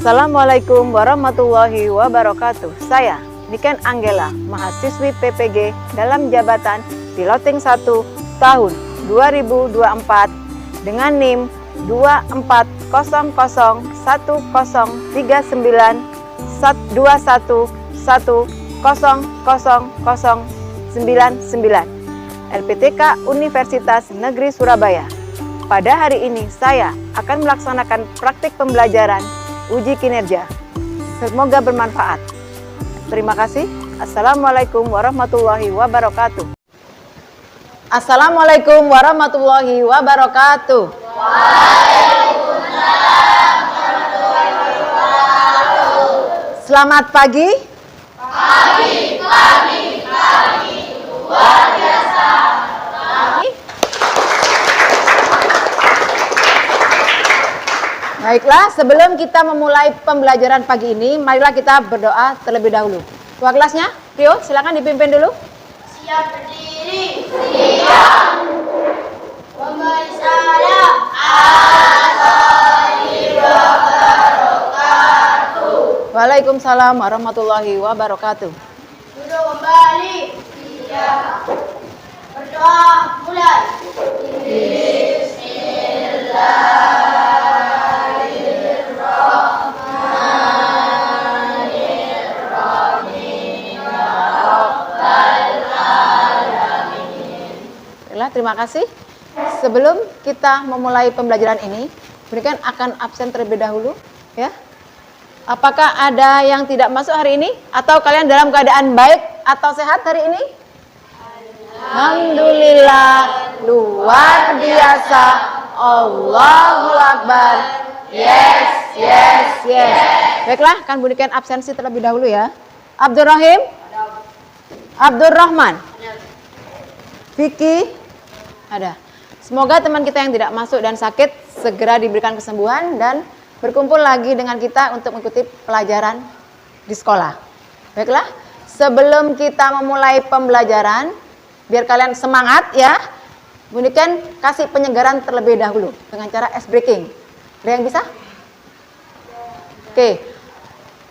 Assalamualaikum warahmatullahi wabarakatuh. Saya Niken Anggela, mahasiswi PPG dalam jabatan Piloting 1 tahun 2024 dengan NIM 2401101211000099 LPTK Universitas Negeri Surabaya. Pada hari ini saya akan melaksanakan praktik pembelajaran uji kinerja. Semoga bermanfaat. Terima kasih. Assalamualaikum warahmatullahi wabarakatuh. Assalamualaikum warahmatullahi wabarakatuh. Waalaikumsalam warahmatullahi wabarakatuh. Selamat pagi. Pagi. Luar biasa. Baiklah, sebelum kita memulai pembelajaran pagi ini, marilah kita berdoa terlebih dahulu. Ketua kelasnya, Rio, silakan dipimpin dulu. Siap berdiri. Siap. Memberi salam. Waalaikumsalam warahmatullahi wabarakatuh. Duduk kembali. Siap. Berdoa mulai. Terima kasih. Sebelum kita memulai pembelajaran ini, berikan akan absen terlebih dahulu, ya. Apakah ada yang tidak masuk hari ini? Atau kalian dalam keadaan baik atau sehat hari ini? Alhamdulillah, luar biasa. Allahu Akbar. Yes. Baiklah, akan berikan absensi terlebih dahulu ya. Abdurrahim? Abdurrahman? Vicky? Ada. Semoga teman kita yang tidak masuk dan sakit segera diberikan kesembuhan dan berkumpul lagi dengan kita untuk mengikuti pelajaran di sekolah. Baiklah, sebelum kita memulai pembelajaran, biar kalian semangat ya, bunyikan kasih penyegaran terlebih dahulu dengan cara ice breaking. Ada yang bisa? Oke,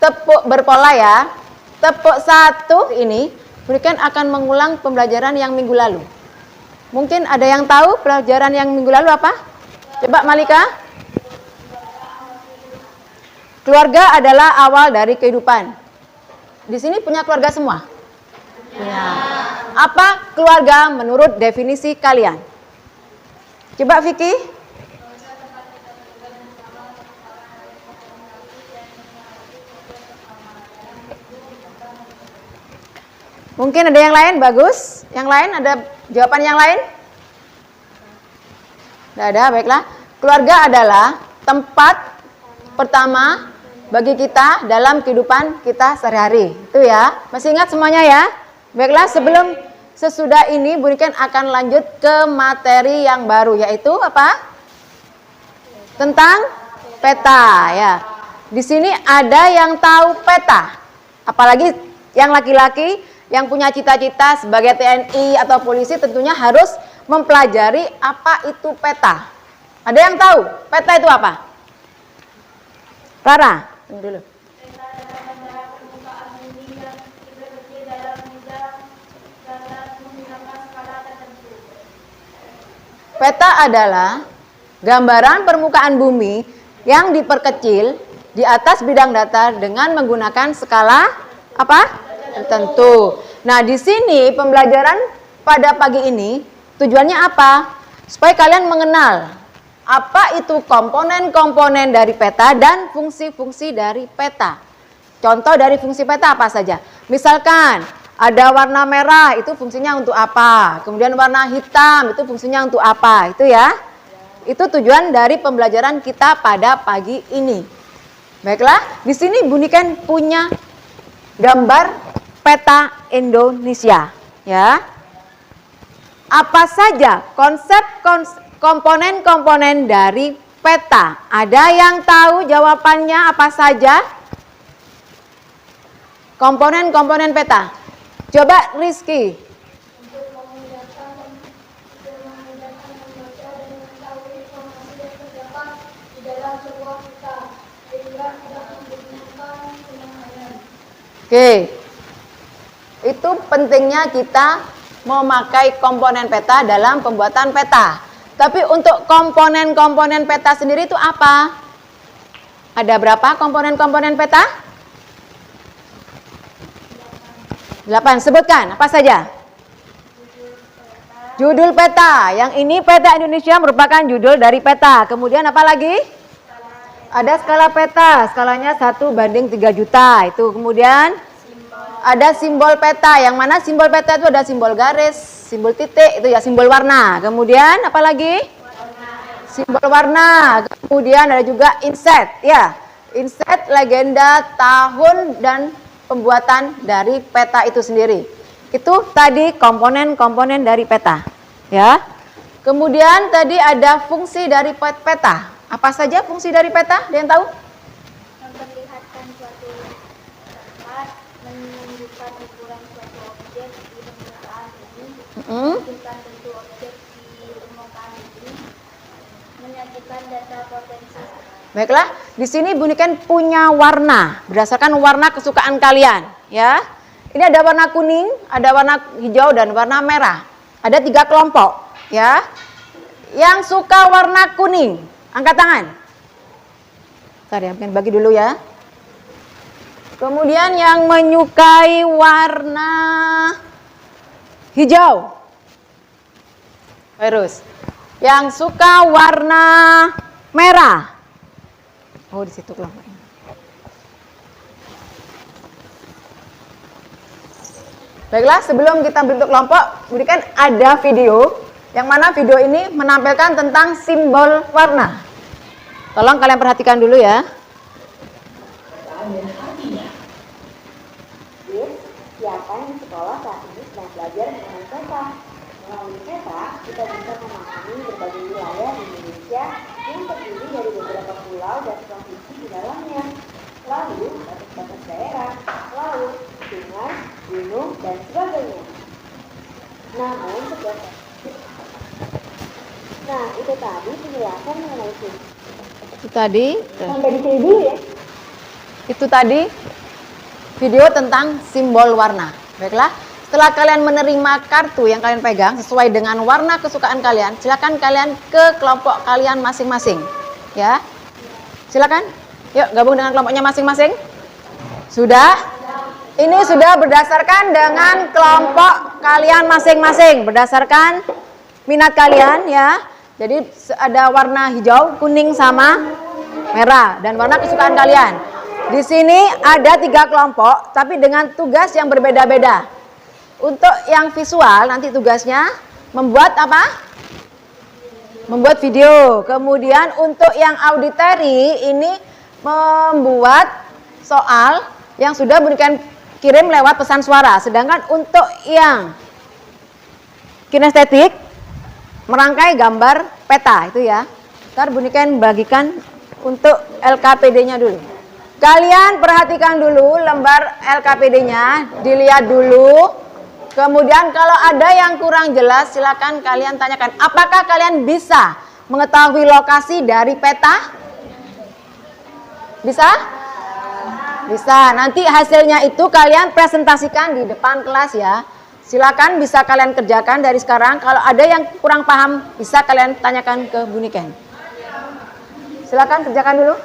tepuk berpola ya. Tepuk 1 ini, bunyikan akan mengulang pembelajaran yang minggu lalu. Mungkin ada yang tahu pelajaran yang minggu lalu apa? Coba Malika. Keluarga adalah awal dari kehidupan. Di sini punya keluarga semua? Punya. Apa keluarga menurut definisi kalian? Coba Vicky. Mungkin ada yang lain? Bagus. Yang lain ada jawaban yang lain? Tidak ada, baiklah. Keluarga adalah tempat pertama bagi kita dalam kehidupan kita sehari-hari. Itu ya. Masih ingat semuanya ya? Baiklah, sesudah ini Buniken akan lanjut ke materi yang baru, yaitu apa? Tentang peta ya. Di sini ada yang tahu peta. Apalagi yang laki-laki yang punya cita-cita sebagai TNI atau polisi tentunya harus mempelajari apa itu peta. Ada yang tahu peta itu apa? Rara, ini dulu. Peta adalah gambaran permukaan bumi yang diperkecil dalam bidang datar menggunakan skala tertentu. Peta adalah gambaran permukaan bumi yang diperkecil di atas bidang datar dengan menggunakan skala apa? Tertentu. Nah, di sini pembelajaran pada pagi ini tujuannya apa? Supaya kalian mengenal apa itu komponen-komponen dari peta dan fungsi-fungsi dari peta. Contoh dari fungsi peta apa saja? Misalkan ada warna merah, itu fungsinya untuk apa? Kemudian warna hitam, itu fungsinya untuk apa? Itu ya. Itu tujuan dari pembelajaran kita pada pagi ini. Baiklah, di sini Buniken punya gambar peta Indonesia, ya. Apa saja komponen-komponen dari peta? Ada yang tahu jawabannya apa saja? Komponen-komponen peta. Coba Rizky. Untuk memudahkan membaca dan mengetahui informasi yang terdapat di dalam sebuah peta, sehingga tidak Oke. Itu pentingnya kita memakai komponen peta dalam pembuatan peta. Tapi untuk komponen-komponen peta sendiri itu apa? Ada berapa komponen-komponen peta? 8. Sebutkan, apa saja? Judul peta. Yang ini peta Indonesia merupakan judul dari peta. Kemudian apa lagi? Ada skala peta. Skalanya 1:3 juta. Itu kemudian ada simbol peta. Yang mana simbol peta itu ada simbol garis, simbol titik, itu ya simbol warna. Kemudian apa lagi? Simbol warna. Kemudian ada juga inset, ya. Inset, legenda, tahun, dan pembuatan dari peta itu sendiri. Itu tadi komponen-komponen dari peta, ya. Kemudian tadi ada fungsi dari peta. Apa saja fungsi dari peta? Ada yang tahu? Memperlihatkan suatu tempat, menunjukkan ukuran suatu objek di permukaan bumi, menunjukkan bentuk objek di permukaan bumi, menyajikan data potensi. Baiklah, di sini Buniken punya warna berdasarkan warna kesukaan kalian, ya. Ini ada warna kuning, ada warna hijau, dan warna merah. Ada 3 kelompok, ya. Yang suka warna kuning, angkat tangan. Bentar ya, mungkin bagi dulu ya. Kemudian yang menyukai warna hijau. Terus, yang suka warna merah. Oh, di situ kelompoknya. Baiklah, sebelum kita bentuk kelompok, Buniken ada video, yang mana video ini menampilkan tentang simbol warna. Tolong kalian perhatikan dulu ya. Siapa yang di sekolah saat ini sedang belajar mengenai peta? Melalui peta, kita bisa memahami berbagai wilayah di Indonesia yang terdiri dari beberapa pulau dan provinsi di dalamnya. Lalu, batas-batas daerah, laut, sungai, gunung, dan sebagainya. Namun, itu tadi penjelasan mengenai itu. Itu tadi. Sampai di sini dulu ya. Itu tadi video tentang simbol warna. Baiklah, setelah kalian menerima kartu yang kalian pegang sesuai dengan warna kesukaan kalian, silakan kalian ke kelompok kalian masing-masing. Ya. Silakan. Yuk, gabung dengan kelompoknya masing-masing. Sudah? Ini sudah berdasarkan dengan kelompok kalian masing-masing, berdasarkan minat kalian, ya. Jadi ada warna hijau, kuning, sama merah, dan warna kesukaan kalian. Di sini ada 3 kelompok, tapi dengan tugas yang berbeda-beda. Untuk yang visual, nanti tugasnya membuat apa? Membuat video. Kemudian untuk yang auditory, ini membuat soal yang sudah Buniken kirim lewat pesan suara. Sedangkan untuk yang kinestetik, merangkai gambar peta itu ya. Ntar Buniken bagikan untuk LKPD-nya dulu. Kalian perhatikan dulu lembar LKPD-nya, dilihat dulu. Kemudian kalau ada yang kurang jelas, silakan kalian tanyakan. Apakah kalian bisa mengetahui lokasi dari peta? Bisa? Bisa. Nanti hasilnya itu kalian presentasikan di depan kelas ya. Silakan bisa kalian kerjakan dari sekarang. Kalau ada yang kurang paham, bisa kalian tanyakan ke Buniken. Silakan kerjakan dulu.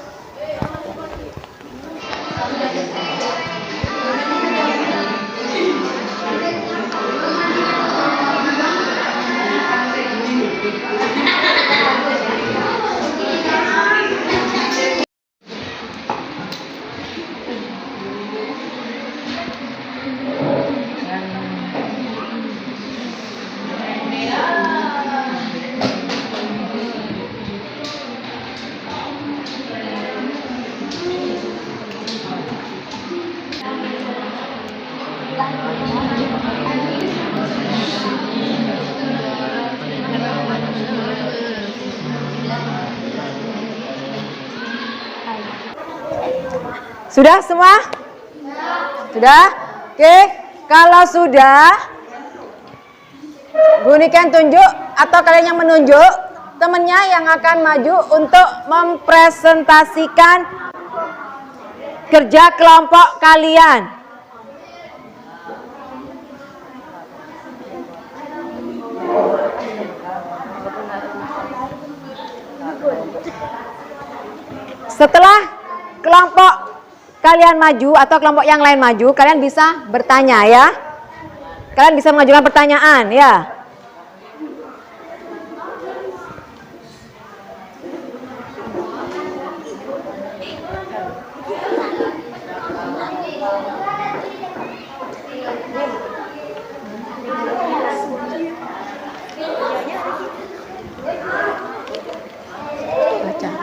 Sudah semua? Sudah? Oke, kalau sudah, Buniken tunjuk atau kalian yang menunjuk temennya yang akan maju untuk mempresentasikan kerja kelompok kalian. Setelah kelompok kalian maju atau kelompok yang lain maju, kalian bisa bertanya ya. Kalian bisa mengajukan pertanyaan ya.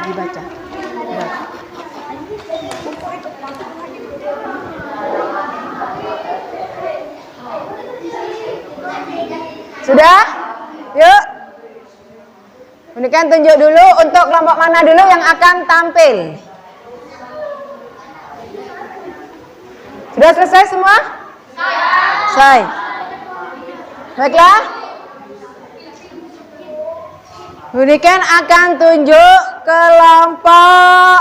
Dibaca. Sudah? Yuk. Kemudian tunjuk dulu untuk kelompok mana dulu yang akan tampil. Sudah selesai semua? Selesai. Baiklah. Kemudian akan tunjuk kelompok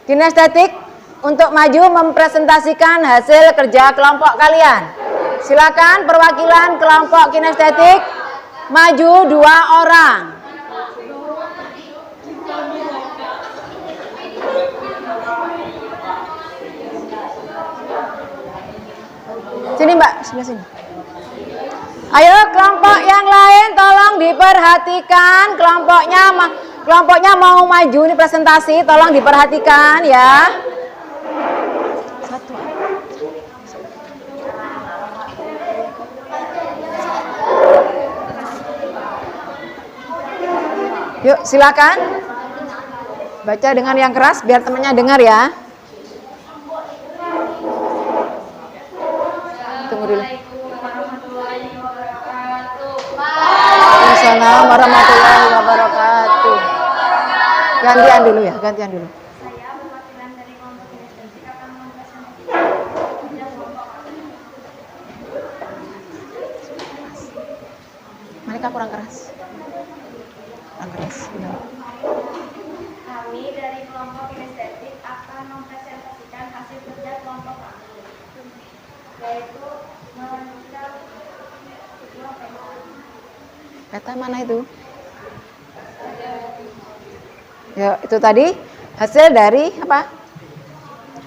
kinestetik untuk maju mempresentasikan hasil kerja kelompok kalian. Silakan perwakilan kelompok kinestetik maju 2 orang. Sini Mbak, sebelah sini. Ayo kelompok yang lain tolong diperhatikan, kelompoknya mau maju ini presentasi, tolong diperhatikan ya. Satu. Yuk silakan. Baca dengan yang keras biar temannya dengar ya. Tunggu dulu. Assalamualaikum warahmatullahi wabarakatuh. Gantian dulu ya, gantian dulu. Saya perwakilan dari kelompok kinestetik akan mempresentasikan kerja kelompok kami. Mereka kurang keras. Kurang keras. Ya. Kami dari kelompok kinestetik akan mempresentasikan hasil kerja kelompok kami, yaitu menentukan sebuah peta. Peta mana itu? Ya, itu tadi hasil dari apa?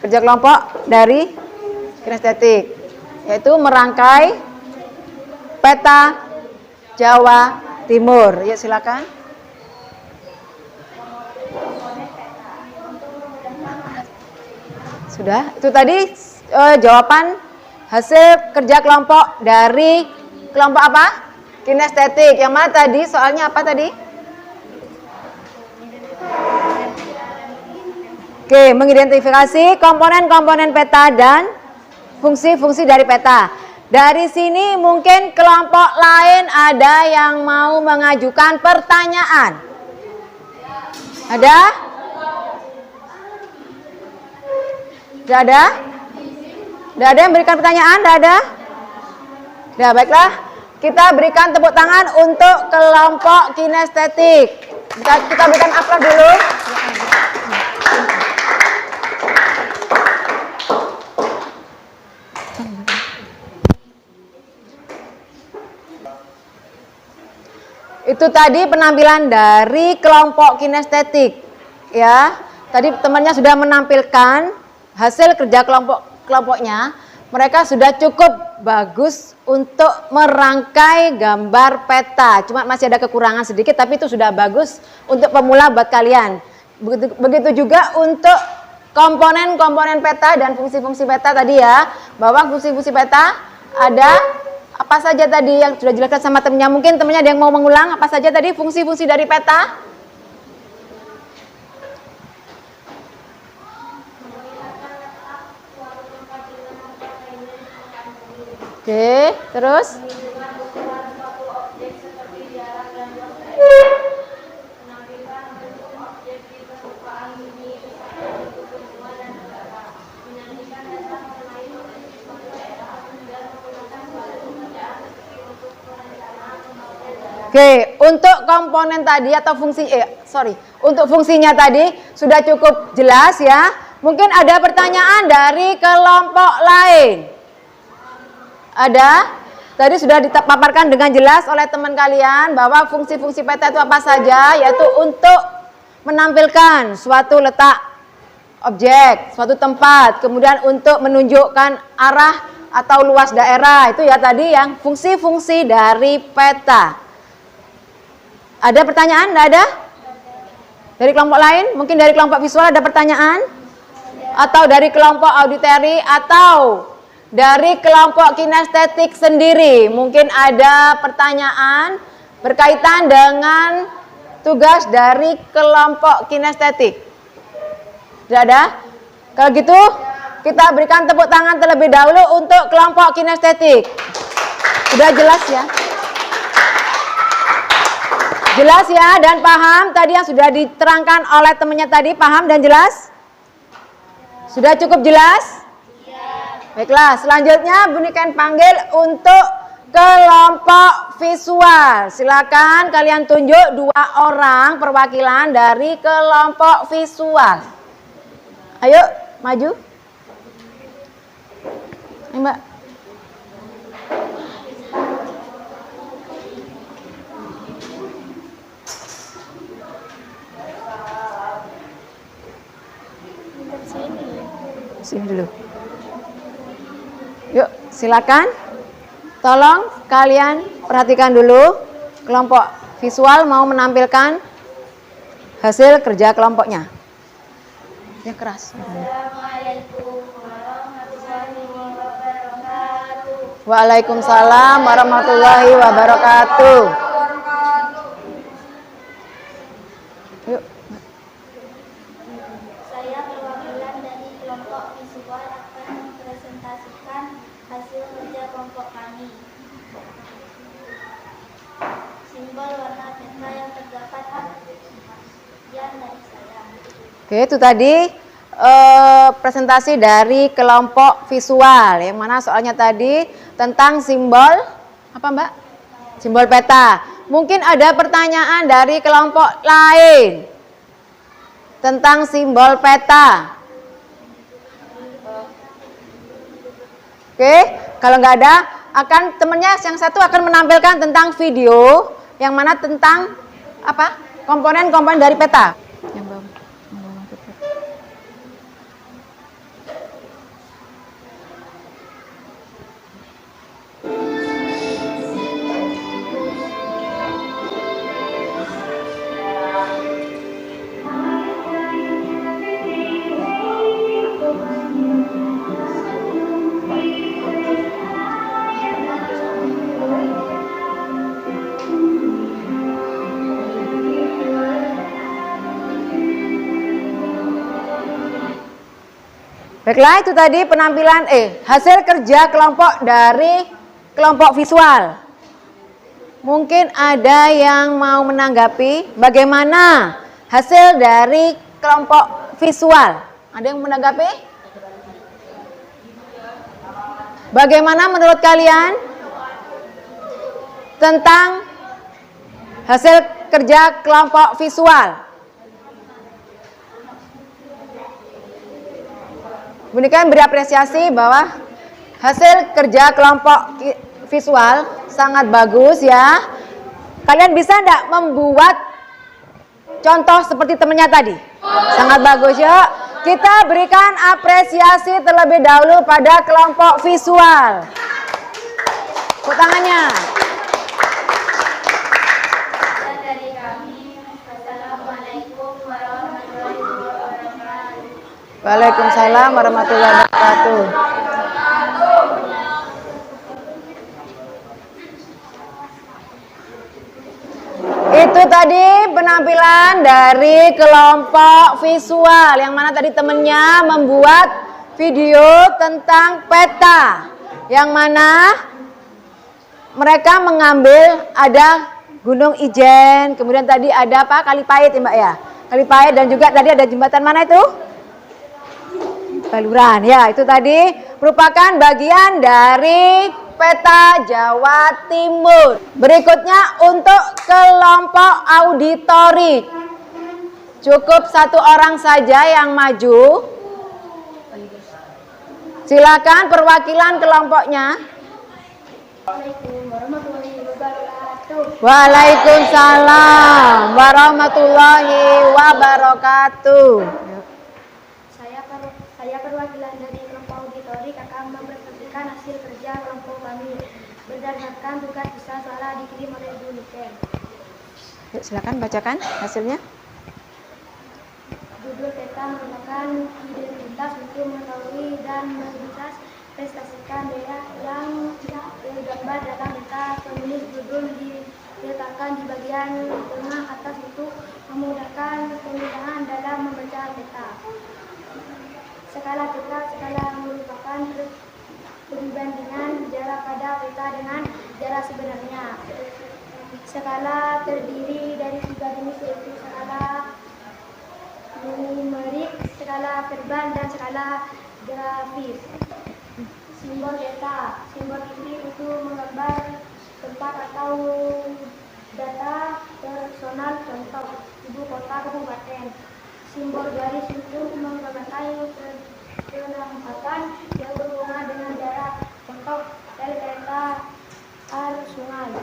Kerja kelompok dari kinestetik, yaitu merangkai peta Jawa Timur. Ya, silakan. Sudah, itu tadi jawaban hasil kerja kelompok dari kelompok apa? Kinestetik. Yang mana tadi? Soalnya apa tadi? Oke, mengidentifikasi komponen-komponen peta dan fungsi-fungsi dari peta. Dari sini mungkin kelompok lain ada yang mau mengajukan pertanyaan. Ada? Tidak ada? Tidak ada yang berikan pertanyaan? Tidak ada? Nah, baiklah. Kita berikan tepuk tangan untuk kelompok kinestetik. Kita berikan aplaus dulu. Itu tadi penampilan dari kelompok kinestetik. Ya, tadi temannya sudah menampilkan hasil kerja kelompoknya. Mereka sudah cukup bagus untuk merangkai gambar peta. Cuma masih ada kekurangan sedikit, tapi itu sudah bagus untuk pemula buat kalian. Begitu juga untuk komponen-komponen peta dan fungsi-fungsi peta tadi ya. Bahwa fungsi-fungsi peta ada apa saja tadi yang sudah dijelaskan sama temennya. Mungkin temennya ada yang mau mengulang apa saja tadi fungsi-fungsi dari peta. Oke, terus? Oke, untuk komponen tadi atau untuk fungsinya tadi sudah cukup jelas ya. Mungkin ada pertanyaan dari kelompok lain. Ada? Tadi sudah dipaparkan dengan jelas oleh teman kalian bahwa fungsi-fungsi peta itu apa saja, yaitu untuk menampilkan suatu letak objek, suatu tempat, kemudian untuk menunjukkan arah atau luas daerah. Itu ya tadi yang fungsi-fungsi dari peta. Ada pertanyaan? Tidak ada? Dari kelompok lain? Mungkin dari kelompok visual ada pertanyaan? Atau dari kelompok auditory atau dari kelompok kinestetik sendiri? Mungkin ada pertanyaan berkaitan dengan tugas dari kelompok kinestetik. Tidak ada? Kalau gitu kita berikan tepuk tangan terlebih dahulu untuk kelompok kinestetik. Sudah jelas ya? Jelas ya dan paham tadi yang sudah diterangkan oleh temannya tadi, paham dan jelas? Sudah cukup jelas? Baiklah, selanjutnya bunikan panggil untuk kelompok visual. Silakan kalian tunjuk 2 orang perwakilan dari kelompok visual. Ayo, maju. Ayo, Mbak. Sini dulu. Yuk, silakan. Tolong kalian perhatikan dulu. Kelompok visual mau menampilkan hasil kerja kelompoknya. Yang keras. Assalamualaikum warahmatullahi wabarakatuh. Waalaikumsalam warahmatullahi wabarakatuh. Yuk. Saya perwakilan dari kelompok visual akan mempresentasikan hasil kerja kelompok kami. Simbol warna peta yang terdapat sekian dari saya. Oke, itu tadi presentasi dari kelompok visual. Yang mana soalnya tadi tentang simbol apa, Mbak? Simbol peta. Mungkin ada pertanyaan dari kelompok lain tentang simbol peta. Oke, kalau nggak ada, akan temennya yang satu akan menampilkan tentang video yang mana tentang apa? Komponen-komponen dari peta. Yang bawah. Baiklah, itu tadi penampilan hasil kerja kelompok dari kelompok visual. Mungkin ada yang mau menanggapi bagaimana hasil dari kelompok visual. Ada yang menanggapi? Bagaimana menurut kalian tentang hasil kerja kelompok visual? Bunikan beri apresiasi bahwa hasil kerja kelompok visual sangat bagus ya. Kalian bisa enggak membuat contoh seperti temannya tadi? Sangat bagus ya. Kita berikan apresiasi terlebih dahulu pada kelompok visual. Tepuk tangannya. Dari kami, Assalamualaikum warahmatullahi wabarakatuh. Waalaikumsalam warahmatullahi wabarakatuh. Itu tadi penampilan dari kelompok visual yang mana tadi temennya membuat video tentang peta yang mana mereka mengambil ada Gunung Ijen, kemudian tadi ada apa? Kalipait ya Mbak ya. Kalipait dan juga tadi ada jembatan mana itu? Baluran ya, itu tadi merupakan bagian dari peta Jawa Timur. Berikutnya untuk kelompok auditori. Cukup 1 orang saja yang maju. Silakan perwakilan kelompoknya. Assalamualaikum warahmatullahi wabarakatuh. Waalaikumsalam warahmatullahi wabarakatuh. Saya perwakilan dari kelompok auditori akan mempresentasikan hasil kerja kelompok kami berdasarkan tugas bisa suara dikirim oleh Bu Niken. Yuk, silakan bacakan hasilnya. Judul peta merupakan identitas untuk mengetahui dan merepresentasikan daerah yang tergambar dalam peta. Penulis judul diletakkan di bagian tengah atas untuk memudahkan pemilahan dalam membaca peta. Skala peta merupakan perbandingan jarak pada peta dengan jarak sebenarnya. Skala terdiri dari 3 jenis, yaitu skala numerik, skala verbal, dan skala grafis. Simbol peta. Simbol ini untuk menggambar tempat atau data personal, contoh ibu kota, kabupaten. Simbol garis untuk menggambarkan penempatan yang berhubungan dengan jarak, contoh rel kereta, arus sungai.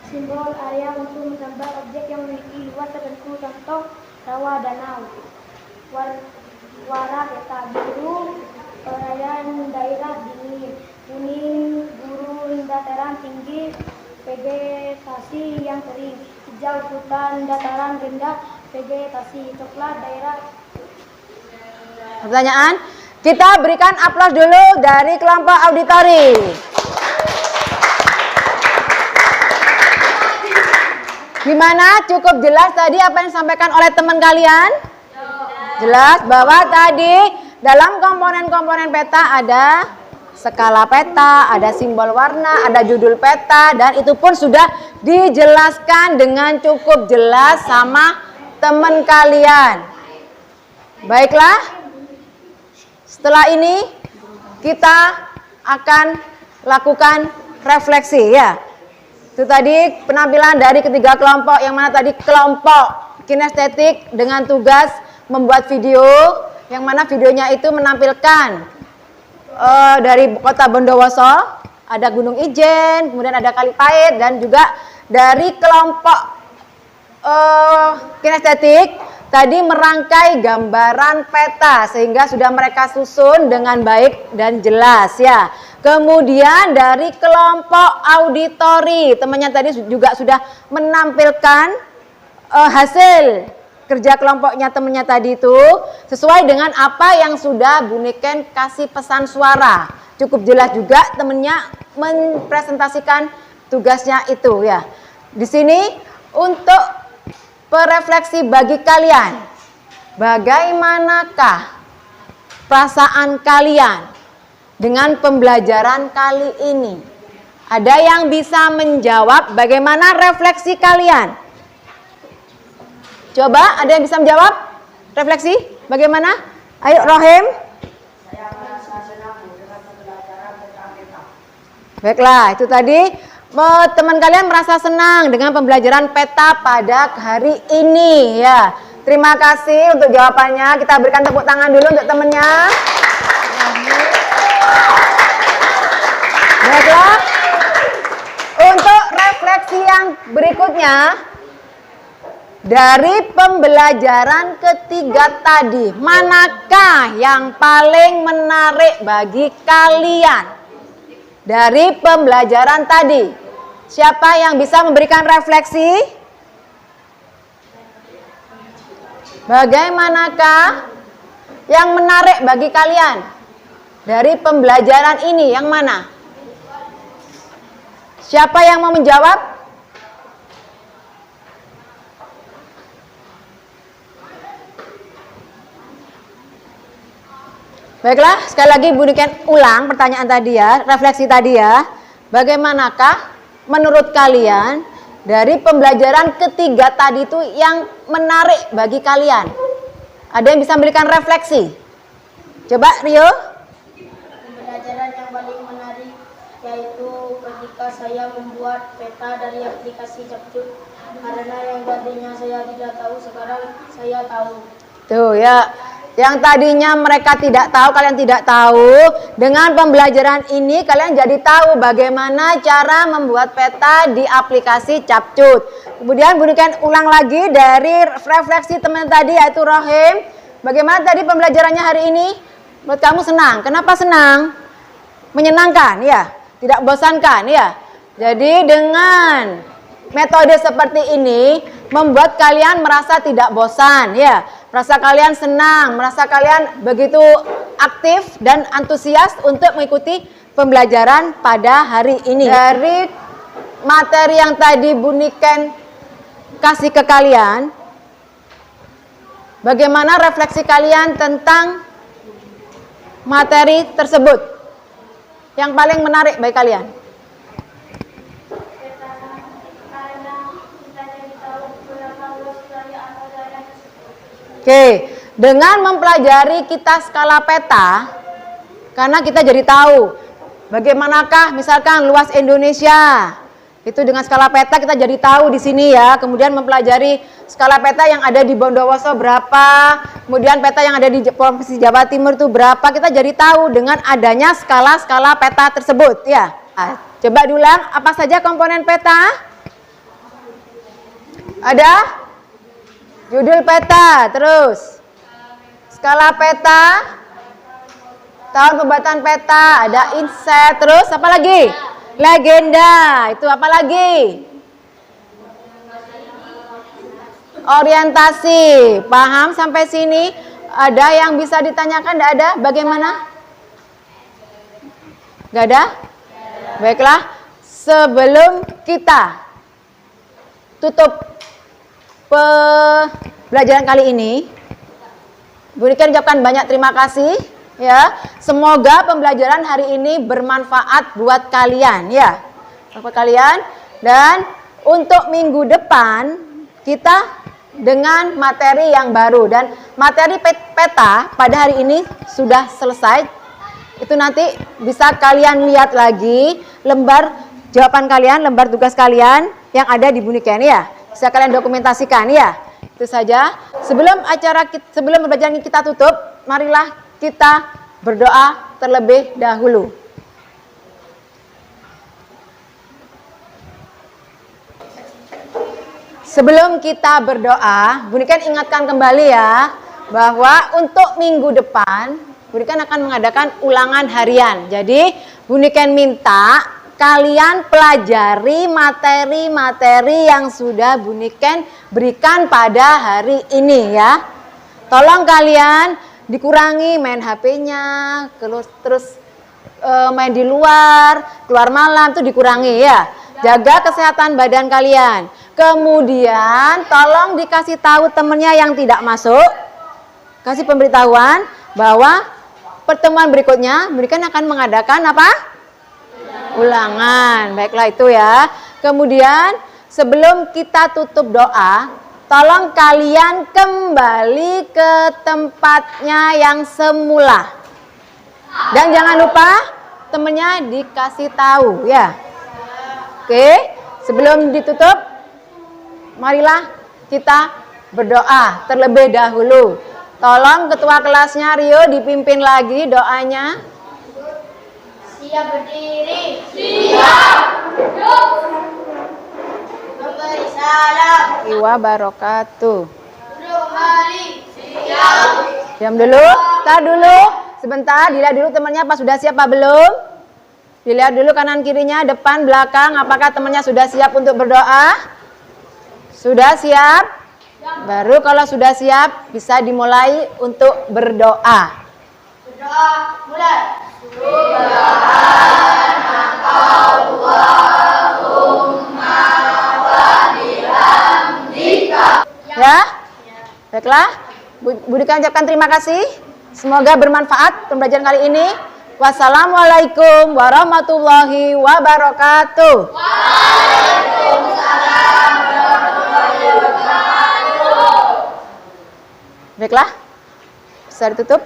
Simbol area untuk menggambar objek yang memiliki luas tertentu, contoh rawa, danau. Warna peta: biru perayaan daerah dingin, kuning gurun dataran tinggi vegetasi yang kering, hijau hutan dataran rendah vegetasi, coklat daerah. Pertanyaan, kita berikan aplaus dulu dari kelompok auditori. Gimana? Cukup jelas tadi apa yang disampaikan oleh teman kalian? Jelas bahwa tadi dalam komponen-komponen peta ada skala peta, ada simbol warna, ada judul peta, dan itu pun sudah dijelaskan dengan cukup jelas sama teman kalian. Baiklah, setelah ini kita akan lakukan refleksi ya. Itu tadi penampilan dari ketiga kelompok, yang mana tadi kelompok kinestetik dengan tugas membuat video, yang mana videonya itu menampilkan dari kota Bondowoso, ada Gunung Ijen, kemudian ada Kali Pait, dan juga dari kelompok kinestetik tadi merangkai gambaran peta sehingga sudah mereka susun dengan baik dan jelas ya. Kemudian dari kelompok auditori, temannya tadi juga sudah menampilkan hasil kerja kelompoknya temannya tadi itu sesuai dengan apa yang sudah Bu Niken kasih pesan suara. Cukup jelas juga temannya mempresentasikan tugasnya itu ya. Di sini untuk refleksi bagi kalian, bagaimanakah perasaan kalian dengan pembelajaran kali ini? Ada yang bisa menjawab bagaimana refleksi kalian? Coba, ada yang bisa menjawab? Refleksi, bagaimana? Ayo, Rohim. Saya merasa senang dengan pembelajaran tentang peta. Baiklah, itu tadi teman kalian merasa senang dengan pembelajaran peta pada hari ini ya. Terima kasih untuk jawabannya. Kita berikan tepuk tangan dulu untuk temannya. Baiklah, untuk refleksi yang berikutnya, dari pembelajaran ketiga tadi, manakah yang paling menarik bagi kalian dari pembelajaran tadi? Siapa yang bisa memberikan refleksi? Bagaimanakah yang menarik bagi kalian dari pembelajaran ini? Yang mana? Siapa yang mau menjawab? Baiklah, sekali lagi Bu Niken ulang pertanyaan tadi ya, refleksi tadi ya. Bagaimanakah menurut kalian dari pembelajaran ketiga tadi itu yang menarik bagi kalian? Ada yang bisa memberikan refleksi? Coba Rio. Pembelajaran yang paling menarik yaitu ketika saya membuat peta dari aplikasi Capcut, karena yang tadinya saya tidak tahu sekarang saya tahu. Tuh ya, Yang tadinya mereka tidak tahu, kalian tidak tahu. Dengan pembelajaran ini kalian jadi tahu bagaimana cara membuat peta di aplikasi Capcut. Kemudian berikan ulang lagi dari refleksi teman tadi yaitu Rohim. Bagaimana tadi pembelajarannya hari ini? Menurut kamu senang? Kenapa senang? Menyenangkan ya? Tidak bosankan ya? Jadi dengan metode seperti ini membuat kalian merasa tidak bosan ya, merasa kalian senang, merasa kalian begitu aktif dan antusias untuk mengikuti pembelajaran pada hari ini. Dari materi yang tadi Bu Niken kasih ke kalian, bagaimana refleksi kalian tentang materi tersebut? Yang paling menarik bagi kalian? Oke, dengan mempelajari kita skala peta, karena kita jadi tahu bagaimanakah misalkan luas Indonesia. Itu dengan skala peta kita jadi tahu di sini ya. Kemudian mempelajari skala peta yang ada di Bondowoso berapa, kemudian peta yang ada di Provinsi Jawa Timur itu berapa. Kita jadi tahu dengan adanya skala-skala peta tersebut ya. Nah, coba diulang, apa saja komponen peta? Ada judul peta, terus skala peta, tahun pembuatan peta, ada inset, terus apa lagi? Legenda, itu apa lagi? Orientasi, paham sampai sini? Ada yang bisa ditanyakan? Tidak ada? Bagaimana? Gak ada? Baiklah, sebelum kita tutup pembelajaran kali ini, Bu Niken ucapkan banyak terima kasih ya. Semoga pembelajaran hari ini bermanfaat buat kalian ya. Buat kalian, dan untuk minggu depan kita dengan materi yang baru, dan materi peta pada hari ini sudah selesai. Itu nanti bisa kalian lihat lagi lembar jawaban kalian, lembar tugas kalian yang ada di Bu Niken ya. Bisa kalian dokumentasikan ya. Itu saja. Sebelum pembelajaran kita tutup, marilah kita berdoa terlebih dahulu. Sebelum kita berdoa, Bu Niken ingatkan kembali ya, bahwa untuk minggu depan Bu Niken akan mengadakan ulangan harian. Jadi Bu Niken minta kalian pelajari materi-materi yang sudah Bu Niken berikan pada hari ini ya. Tolong kalian dikurangi main HP-nya, terus main di luar, keluar malam itu dikurangi ya. Jaga kesehatan badan kalian. Kemudian tolong dikasih tahu temennya yang tidak masuk. Kasih pemberitahuan bahwa pertemuan berikutnya Bu Niken akan mengadakan apa? Ulangan. Baiklah itu ya. Kemudian sebelum kita tutup doa, tolong kalian kembali ke tempatnya yang semula. Dan jangan lupa temennya dikasih tahu ya. Oke, sebelum ditutup, marilah kita berdoa terlebih dahulu. Tolong ketua kelasnya Rio dipimpin lagi doanya. Siap berdiri. Siap duduk. Memberi salam. Iwa barokatuh. Duduk kembali. Siap. Diam dulu. Tar dulu. Sebentar, dilihat dulu temannya apa sudah siap apa belum. Dilihat dulu kanan kirinya, depan, belakang. Apakah temannya sudah siap untuk berdoa? Sudah siap? Baru kalau sudah siap bisa dimulai untuk berdoa. Berdoa mulai. Ya? Baiklah. Bu Niken ucapkan terima kasih. Semoga bermanfaat pembelajaran kali ini. Wassalamualaikum warahmatullahi wabarakatuh. Waalaikumsalam warahmatullahi wabarakatuh. Baiklah. Bisa ditutup.